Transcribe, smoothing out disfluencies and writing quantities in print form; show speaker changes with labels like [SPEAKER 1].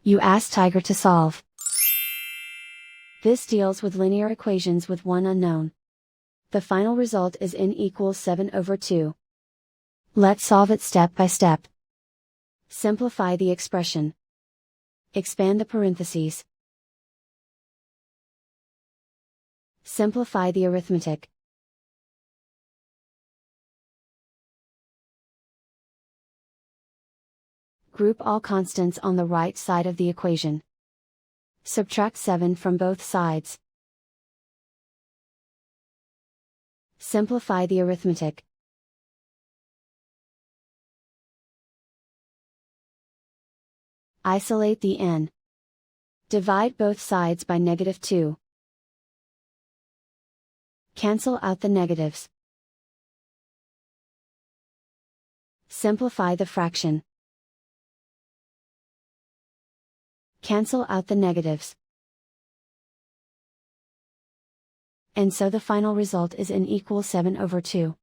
[SPEAKER 1] You ask Tiger to solve. This deals with linear equations with one unknown. The final result is n equals 7/2. Let's solve it step by step. Simplify the expression. Expand the parentheses. Simplify the arithmetic. Group all constants on the right side of the equation. Subtract 7 from both sides. Simplify the arithmetic. Isolate the n. Divide both sides by -2. Cancel out the negatives. Simplify the fraction. Cancel out the negatives. And so the final result is n equals 7/2.